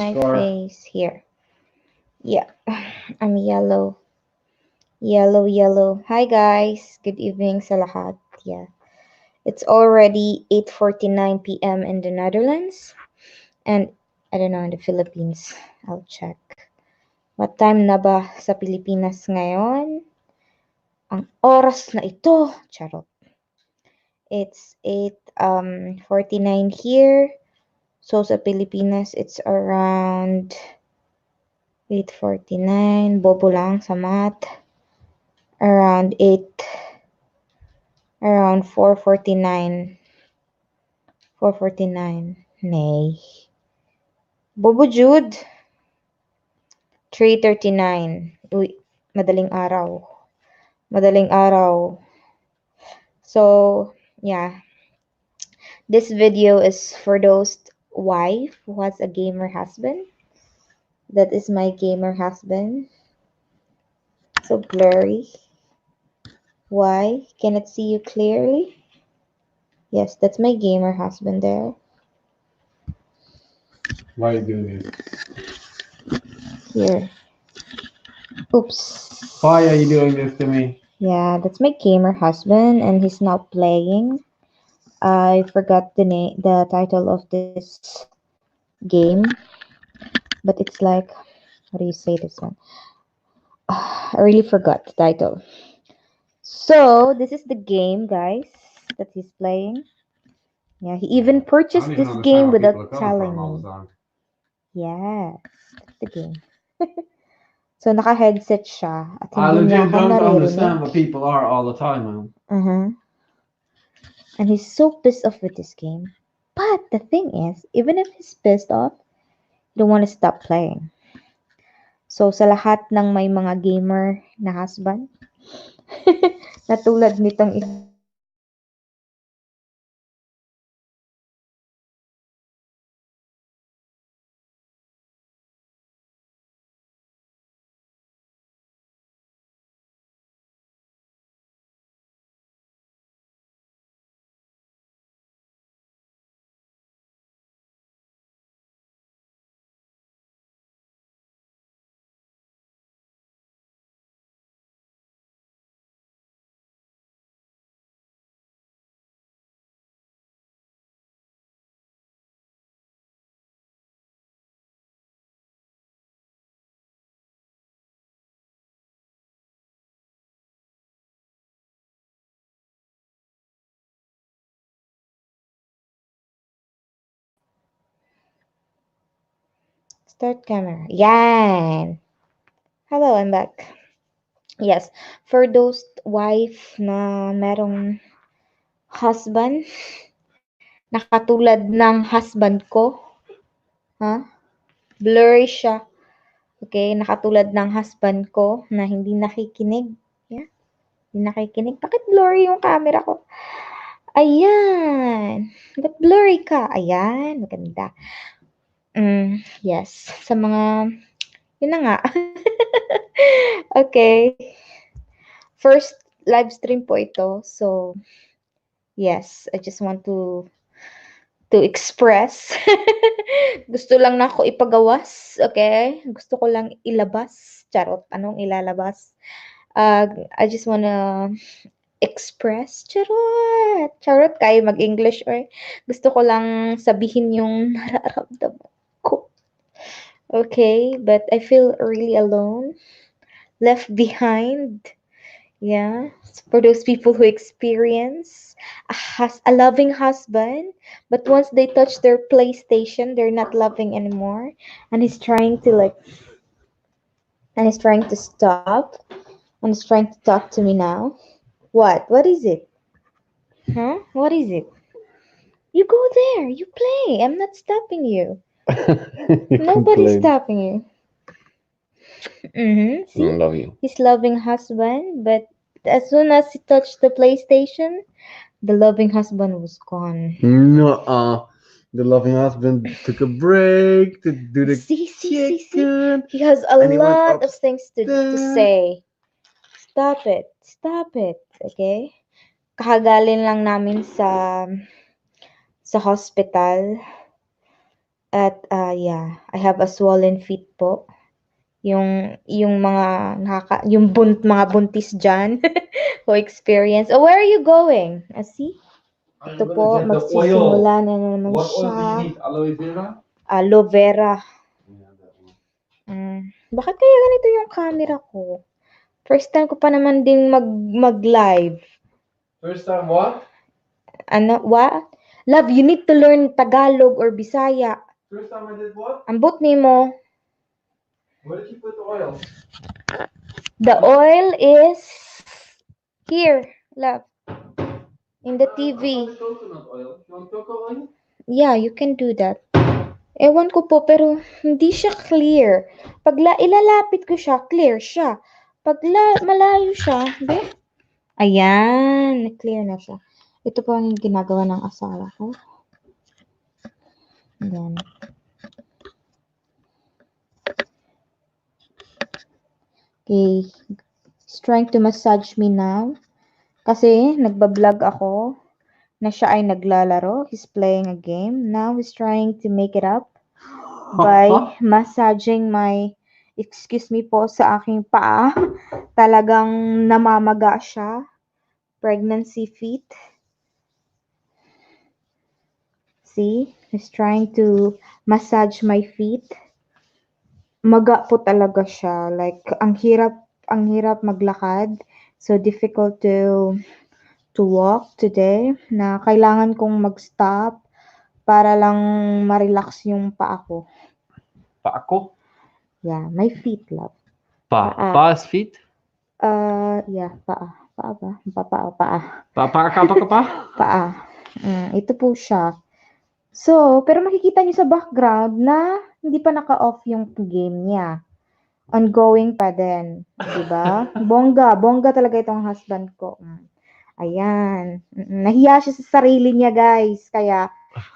my Scar. face here. Yeah, I'm yellow. Yellow, yellow. Hi guys. Good evening sa lahat. Yeah. It's already 8:49 p.m. in the Netherlands and I don't know in the Philippines. I'll check. What time na ba sa Pilipinas ngayon? Ang oras na ito. Charot. It's 8:49 here. So sa Pilipinas it's around 8:49. Bobo lang sa math. Around 4:49. 4:49. Nay. Bobo Jude. 3:39. Uy, madaling araw. Madaling araw. So, yeah. This video is for those wife who has a gamer husband. That is my gamer husband. So blurry. Why? Cannot see you clearly? Yes, that's my gamer husband there. Why are you doing this? Here. Oops. Why are you doing this to me? Yeah, that's my gamer husband and he's not playing. I forgot the title of this game, but it's like, how do you say this one? I really forgot the title. So this is the game, guys, that he's playing. Yeah, he even I purchased don't even this understand game where people are without coming telling from all me. the time. Yes, that's the game. So naka-headset siya at I hindi niya legit ako don't naririnig. understand what people are all the time, man. Uh-huh. And he's so pissed off with this game. But the thing is, even if he's pissed off, he don't want to stop playing. So sa lahat ng may mga gamer na husband, na tulad nitong isa, start camera. Yan. Hello, I'm back. Yes, for those wife na merong husband, nakatulad ng husband ko, ha? Blurry siya. Okay, nakatulad ng husband ko na hindi nakikinig. Yeah, hindi nakikinig. Bakit blurry yung camera ko? Ayan. Ba't blurry ka? Ayan, maganda. Yes, sa mga, yun na nga. Okay. First live stream po ito. So, yes, I just want to express. Gusto lang na ako ipagawas, okay? Gusto ko lang ilabas. Charot, anong ilalabas? I just wanna express. Charot! Charot, kayo mag-English or gusto ko lang sabihin yung nararamdaman ko. Okay, but I feel really alone, left behind. Yeah, for those people who experience a loving husband, but once they touch their PlayStation, they're not loving anymore, and he's trying to stop, and he's trying to talk to me now. What? What is it? Huh? What is it? You go there. You play. I'm not stopping you. You Nobody's complain. stopping you. I See? love you. He's loving husband, but as soon as he touched the PlayStation, the loving husband was gone. No, the loving husband took a break to do the See. chicken, He has a and he went lot of things to upstairs. say. Stop it. Stop it. Okay? Kakagaling lang namin sa hospital. At yeah, I have a swollen feet po. Yung mga mga buntis diyan who experience. Oh, where are you going? See? I'm Ito gonna po, get the oil. magsisimula na naman What oil do you siya. need? Aloe vera? Aloe vera. Yeah, that one. Bakit kaya ganito yung camera ko? First time ko pa naman din mag-live. First time what? Ano, what? Love, you need to learn Tagalog or Bisaya. First time I did what? Ambot nimo. Where did you put the oil? The oil is here, love. In the TV. Coconut oil. You want coconut oil? Yeah, you can do that. Ewan ko po, pero hindi siya clear. Pag ilalapit ko siya, clear siya. Pag malayo siya, be? Ayan, clear na siya. Ito po ang ginagawa ng asawa ko. Ayan. Okay. He's trying to massage me now. Kasi nagbablog ako na siya ay naglalaro. He's playing a game. Now he's trying to make it up by massaging my, excuse me po, sa aking paa. Talagang namamaga siya. Pregnancy feet. See? He's trying to massage my feet. Maga po talaga siya. Like, ang hirap maglakad. So difficult to walk today na kailangan kong mag-stop para lang ma-relax yung paa ko. Paako? Yeah, my feet, love. Pa. Paa. Pa's feet? Yeah, paa. Paa ba? Paa. Pa? Paa. Ito po siya. So, pero makikita niyo sa background na hindi pa naka-off yung game niya. Ongoing pa din. Diba? Bongga talaga itong husband ko. Ayan. Nahiya siya sa sarili niya, guys. Kaya,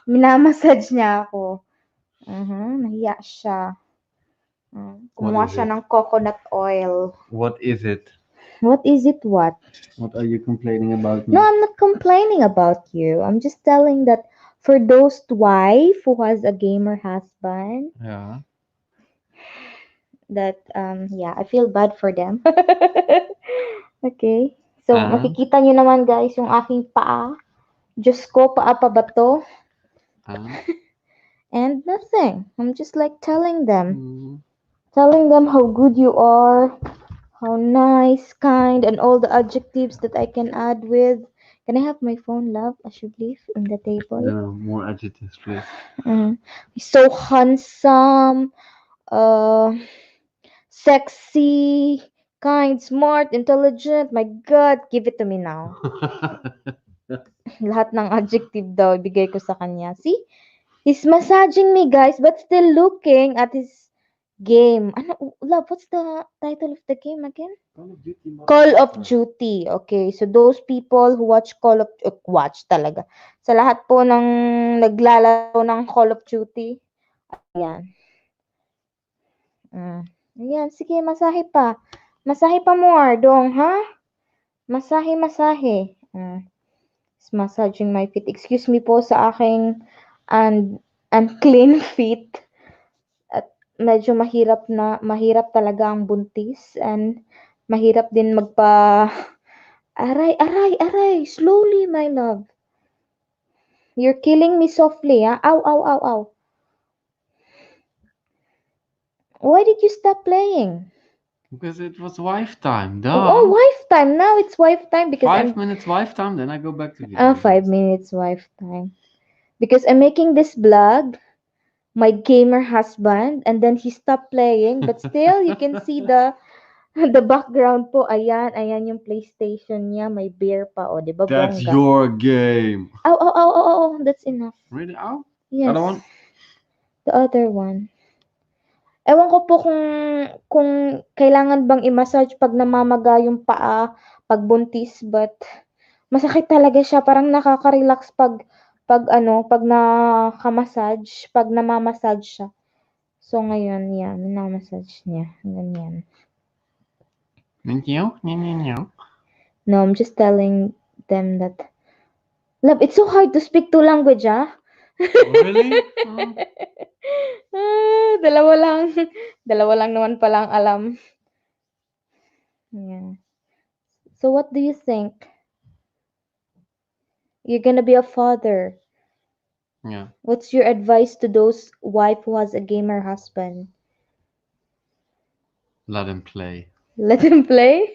minamassage niya ako. Nahiya siya. Kumuha siya ng coconut oil. What is it? What is it what? What are you complaining about me? No, I'm not complaining about you. I'm just telling that for those wife who has a gamer husband, Yeah. that yeah, I feel bad for them. Okay. So, makikita nyo naman guys yung aking paa. Diyos ko, paa pa ba to? And nothing. I'm just like telling them how good you are, how nice, kind, and all the adjectives that I can add with. Can I have my phone, love? I should leave in the table. No, more adjectives, please. He's so handsome, sexy, kind, smart, intelligent. My God, give it to me now. Lahat ng adjective daw ibigay ko sa kanya. See? He's massaging me, guys, but still looking at his game. Ano, love, what's the title of the game again? Call of Duty. Okay, so those people who watch watch talaga. Sa lahat po ng naglalaro ng Call of Duty, ayan. Ayan, sige, masahe pa. Masahe pa more, dong, ha? Masahe. Massaging my feet. Excuse me po sa aking unclean feet. At medyo mahirap talaga ang buntis and mahirap din aray, slowly, my love. You're killing me softly, ha? Ow. Why did you stop playing? Because it was wife time, duh. Oh, wife time. Now it's wife time because 5 minutes wife time, then I go back to video. 5 minutes wife time. Because I'm making this vlog, my gamer husband, and then he stopped playing, but still you can see the background po. Ayan yung PlayStation niya, may beer pa, oh, 'di ba? That's bongga. your game. Oh, that's enough. Really? Ow? Yes. Other one? The other one. Ewan ko po kung kailangan bang i-massage pag namamaga yung paa, pag buntis, but masakit talaga siya. Parang nakaka-relax pag nakamassage, pag namamassage siya. So, ngayon, yan, minamassage niya. Ganyan. No, I'm just telling them that, love, it's so hard to speak two language, ah. Really? Oh. Dalawa lang. Dalawa lang naman palang alam. Yeah. So what do you think? You're gonna be a father. Yeah. What's your advice to those wife who has a gamer husband? Let him play. Let him play?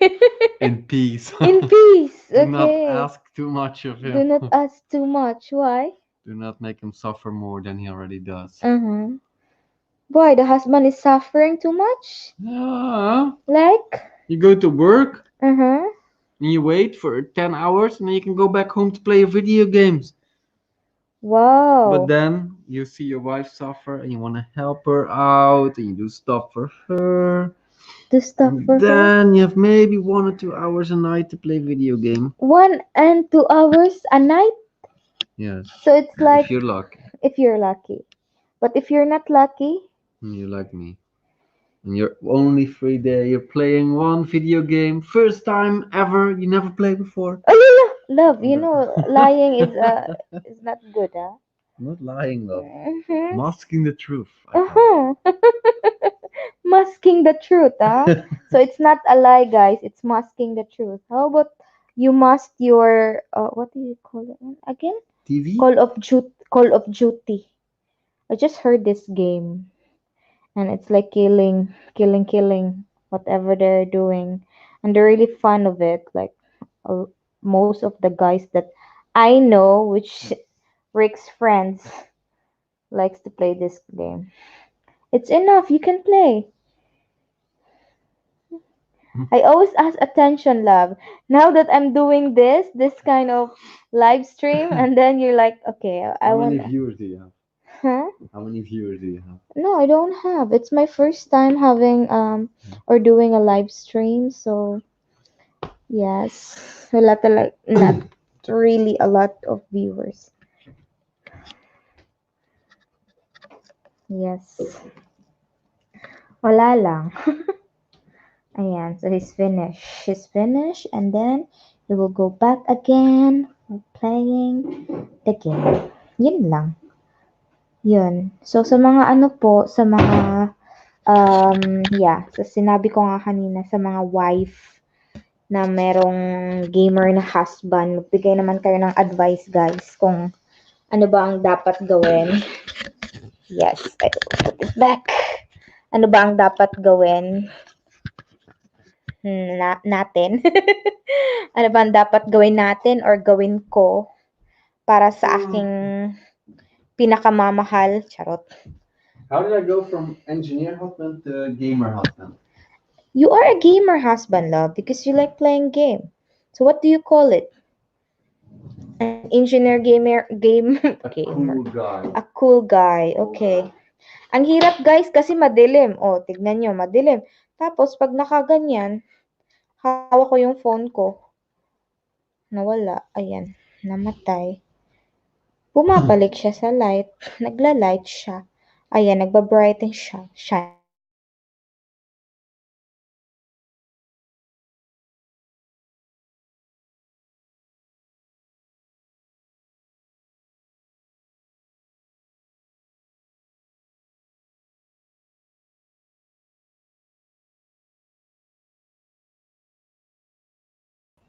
In peace. In peace. Do not Okay. ask too much of Do him. not ask too much. Why? Do not make him suffer more than he already does. Uh-huh. Why? The husband is suffering too much? Yeah. Like? You go to work Uh-huh. and you wait for 10 hours and then you can go back home to play your video games. But Wow. then you see your wife suffer and you want to help her out and you do stuff for her. Do stuff And for her? then you have maybe 1 or 2 hours a night to play video game. 1 and 2 hours a night? Yes, So it's like if you're lucky. if you're lucky. But if you're not lucky, And you're like me. And you're only free there. You're playing one video game. First time ever. You never played before. oh yeah, yeah, love, And lying is not good, huh? Not lying, love. Mm-hmm. Masking the truth, I call Uh-huh. Masking the truth, huh? it. So it's not a lie, guys. It's masking the truth. How about you mask your what do you call it again? TV? Call of Duty. I just heard this game, and it's like killing, whatever they're doing, and they're really fun of it. Like uh, most of the guys that I know, which Rick's friends likes to play this game. It's enough. You can play. I always ask attention, love. Now that I'm doing this kind of live stream, and then you're like, okay, I How want, many viewers do you have? huh? How many viewers do you have? No, I don't have. It's my first time having or doing a live stream, so yes, wala talaga, not really a lot of viewers. Yes, wala lang. Ayan, so he's finished. He's finished, and then he will go back again for playing the game. Yun lang. Yun. So, sa mga ano po, sa mga, yeah, so sinabi ko nga kanina, sa mga wife na merong gamer na husband, magbigay naman kayo ng advice, guys, kung ano ba ang dapat gawin. Yes, I will put this back. Ano ba ang dapat gawin natin? Ano ba ang dapat gawin natin or gawin ko para sa aking pinakamamahal? Charot. How did I go from engineer husband to gamer husband? You are a gamer husband, love, because you like playing game. So what do you call it? An engineer game A gamer. cool guy. A cool guy. Okay. Ang hirap, guys, kasi madilim. Oh, tignan nyo, madilim. Tapos pag nakaganyan, hawak ko yung phone ko. Nawala. Ayan. Namatay. Bumabalik siya sa light. Nagla-light siya. Ayan, nagba-brighten siya. Shine.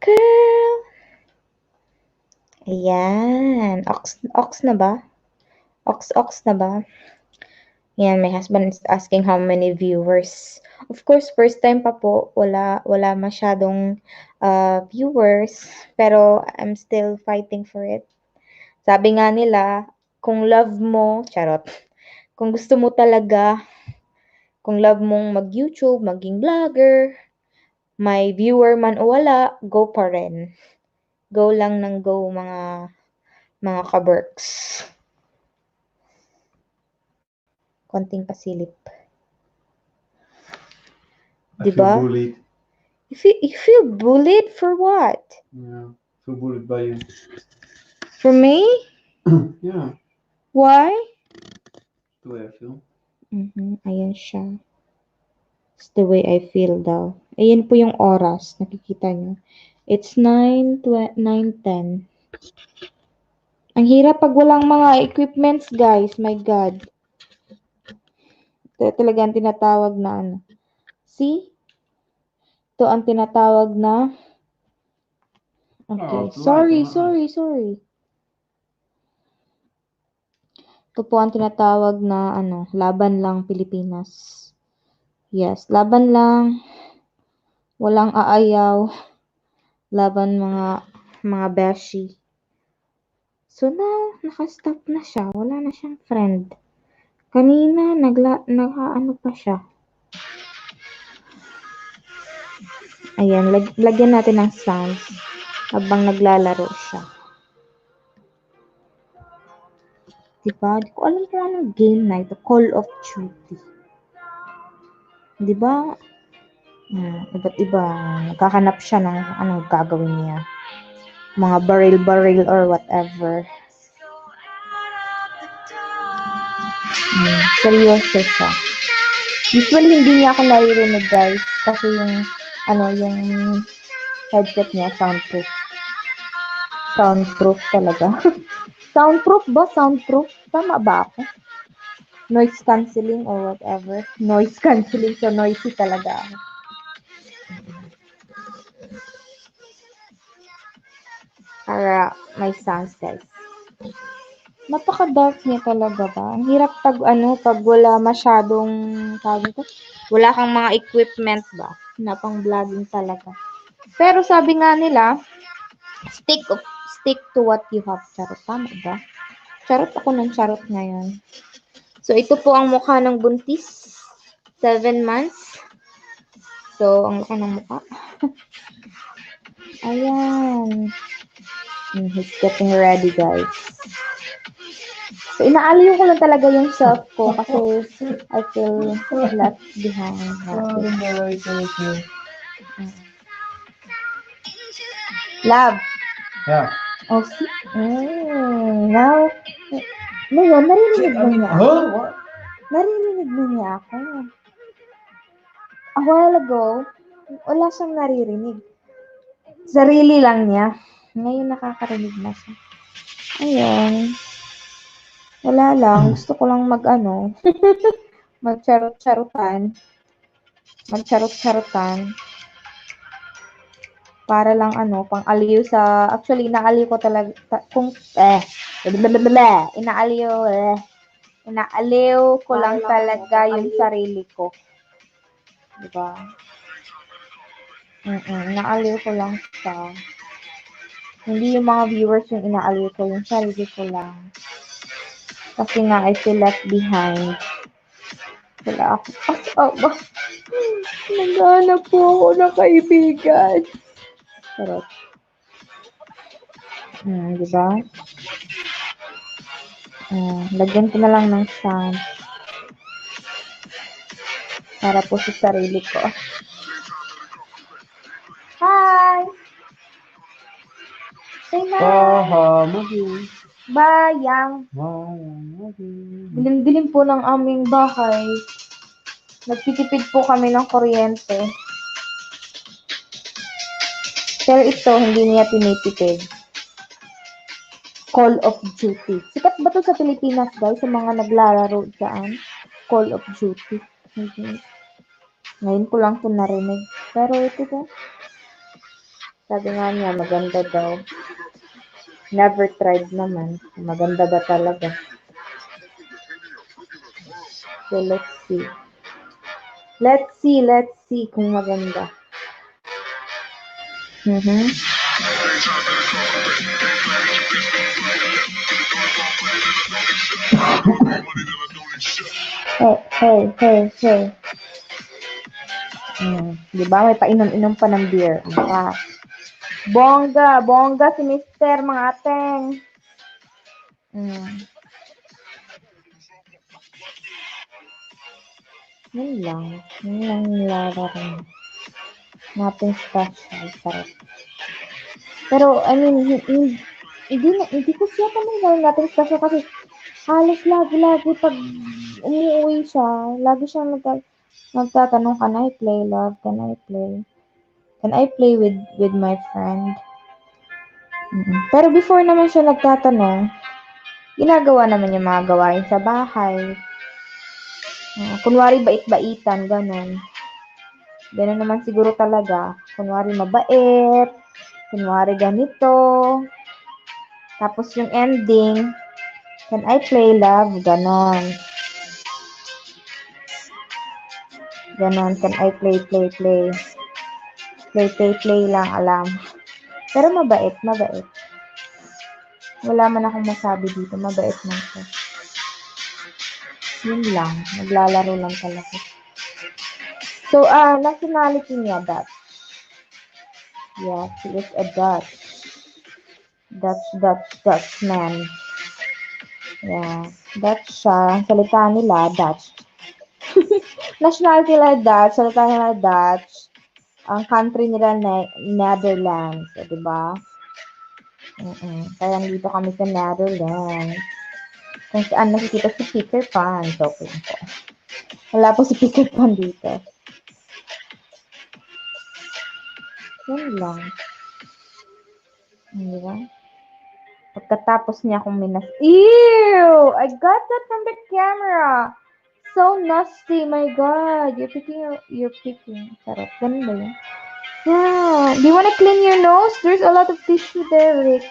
Girl. Ayan. Ox na ba? Ox na ba? Yan, my husband is asking how many viewers. Of course, first time pa po, wala masyadong viewers, pero I'm still fighting for it. Sabi nga nila, kung love mo, charot, kung gusto mo talaga, kung love mong mag-YouTube, maging vlogger, may viewer man o wala, go pa rin. Go lang ng go, mga kaberks. Konting pasilip. I feel Diba? bullied. You feel bullied for what? Yeah, feel bullied by you. For me? Yeah, Why? that's the way I feel. Ayan siya. It's the way I feel daw. Ayan po yung oras. Nakikita nyo. It's 9:10. Ang hirap pag walang mga equipments, guys. My God. Ito talaga ang tinatawag na ano. See? Ito ang tinatawag na okay. Sorry. Ito po ang tinatawag na ano, laban lang Pilipinas. Yes, laban lang. Walang aayaw. Laban mga beshi. So naka-stop na siya. Wala na siyang friend. Kanina nag-ano pa siya. Ayan, lagyan natin ng sounds habang naglalaro siya. Diba? Di ko alam kung anong game na ito. Call of Duty. Diba? Iba't iba. Nagkakanap siya ng ano gagawin niya. Mga baril or whatever. Seryoso siya. Usually, hindi niya ako naririnig, guys. Kasi yung headset niya, soundproof. Soundproof talaga. Soundproof ba? Soundproof? Tama ba ako? Noise cancelling or whatever. Noise cancelling. So, noisy talaga ako. Para may sounds, guys. Napaka-dark niya talaga ba? Ang hirap pag wala masyadong wala kang mga equipment ba na pang vlogging talaga. Pero sabi nga nila, stick to what you have. Charot, tama ba? Charot ako ng charot ngayon. So, ito po ang mukha ng buntis. 7 months. So, ang laki ng mukha. Ayan. He's getting ready, guys. So, inaaliw ko lang talaga yung self ko kasi I feel left behind. Love. Yeah. Oh, see? Now, ngayon, narinig mo niya ako. What? Narinig mo niya ako. A while ago, wala siyang naririnig. Sarili lang niya. Ngayon, nakakarinig na siya. Ayun. Wala lang. Gusto ko lang magcharot-charutan. Para lang pang-aliw sa, actually, inaaliw ko talaga, inaaliw ko lang talaga yung sarili ko. Diba? Inaaliw ko lang siya. Hindi yung mga viewers yung inaaliw ko, yung sarili ko lang. Kasi nga, I feel left behind. Wala ako kasama. Naghahanap po ako ng kaibigan. Charot. Diba? Lagyan ko na lang ng sound. Para po sa sarili ko. Hi! Say hi! Bayang! Dilim-dilim po ng aming bahay. Nagtitipid po kami ng kuryente. Pero ito, hindi niya tinitipid. Call of Duty. Sikat ba to sa Pilipinas, guys? Sa mga naglalaro dyan? Call of Duty. Ngayon ko lang ito narinig. Pero ito ba? Sabi nga niya, maganda daw. Never tried naman. Maganda ba talaga? So, let's see. Let's see kung maganda. Hey. Diba? May painom-inom pa ng beer. Bongga si Mister, mga ateng. Yun lang nilalaro. Nothing special. Sarap. Pero, I mean, hindi ko siya gawin natin special kasi halos lagi pag umuwi siya, lagi siyang nagtatanong, can I play, love? Can I play? Can I play with my friend? Pero before naman siya nagtatanong, ginagawa naman yung mga gawain sa bahay. Kunwari bait-baitan, ganun. Ganun naman siguro talaga. Kunwari mabait, kunwari ganito. Tapos yung ending, can I play love? Ganon. Ganon, can I play, play, play. Play, play, play lang, alam. Pero mabait, mabait. Wala man akong masabi dito, mabait man siya. Yun lang, naglalaro lang talaga. So, nationality niya, Dutch. Yeah, she is a Dutch. Dutch man. Yeah, Dutch siya. Salita nila, Dutch. Nationality nila, Dutch. Salita nila, Dutch. Ang country nila, Netherlands. So, diba? Kaya dito kami sa Netherlands. Kung saan nakikita si Peter Pan. Joke lang po. Wala po si Peter Pan dito. Yun lang. Diba? Pagkatapos niya akong Ew! I got that from the camera! So nasty, my God! You're picking. Sarap. Ganun ba yun? Yeah. Do you wanna clean your nose? There's a lot of tissue there, Rick.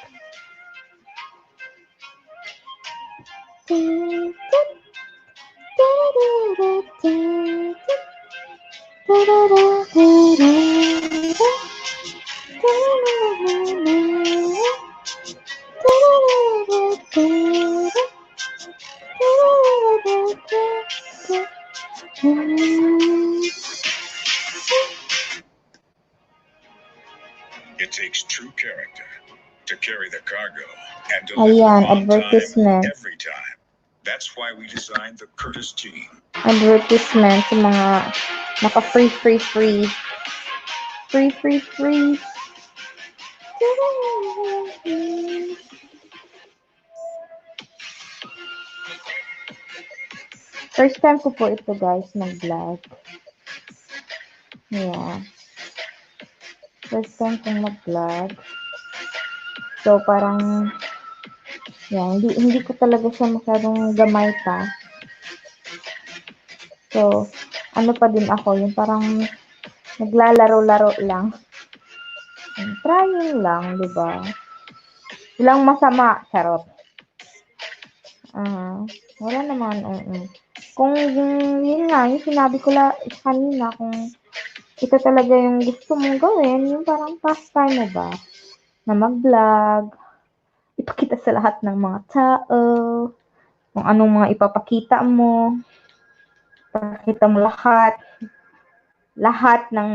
It takes true character to carry the cargo and deliver Ayan, on time advertisement. every time. That's why we designed the Curtis team. Advertisement sa mga naka-free. Free. First time ko po ito, guys, mag-vlog. Yeah. First time kong mag-vlog. So, parang, yeah, hindi ko talaga siya masyadong gamay pa. So, ano pa din ako, yung parang naglalaro-laro lang. Trying lang, di ba? Walang masama, charot. Wala naman, Kung yun nga, yung sinabi ko kanina, kung ito talaga yung gusto mong gawin, yung parang pastime mo ba? Na mag-vlog, ipakita sa lahat ng mga tao, kung anong mga ipapakita mo, pakita mo lahat ng,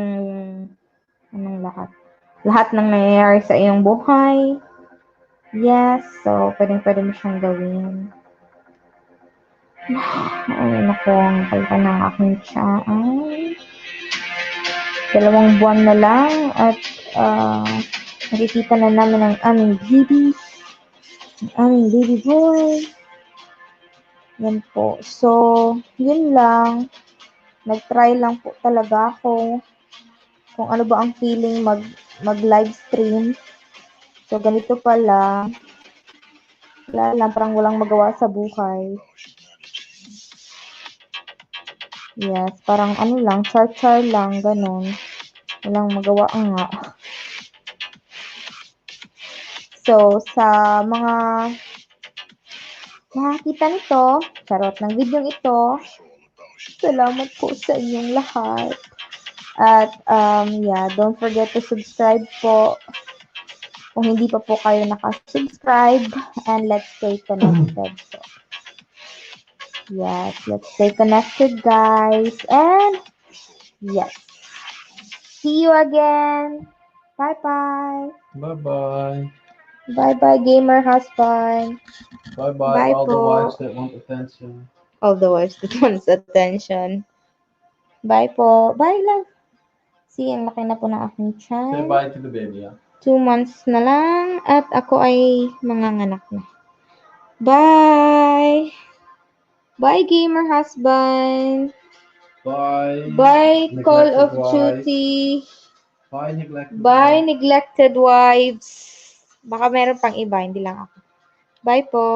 lahat ng nangyayari sa iyong buhay. Yes, so, pwede mo siyang gawin. Ay, naku, ang kalpa ng aking tiyan. 2 buwan na lang at nakikita na namin ang aming baby boy. Yan po. So, yun lang. Nag-try lang po talaga ako kung ano ba ang feeling mag-live stream. So, ganito pala. Wala lang, parang walang magawa sa buhay. Yes, parang ano lang, char-char lang, ganun. Walang magawa nga. So, sa mga nakakita nito, charot ng video ito, salamat po sa inyong lahat. At, yeah, don't forget to subscribe po kung hindi pa po kayo nakasubscribe, and let's stay connected. So, yes, let's stay connected, guys. And, yes. See you again. Bye-bye. Bye-bye. Bye-bye, gamer husband. Bye-bye, Bye all the po. wives that want attention. All the wives that wants attention. Bye po. Bye, love. See, ang laki na po ng aking Say tiyan. bye to the baby, 2 months na lang at ako ay manganganak na. Bye! Bye, gamer husband! Bye. Bye, Call Neglected of wives. Duty! Bye, neglected Bye, wives. neglected wives! Baka meron pang iba, hindi lang ako. Bye po!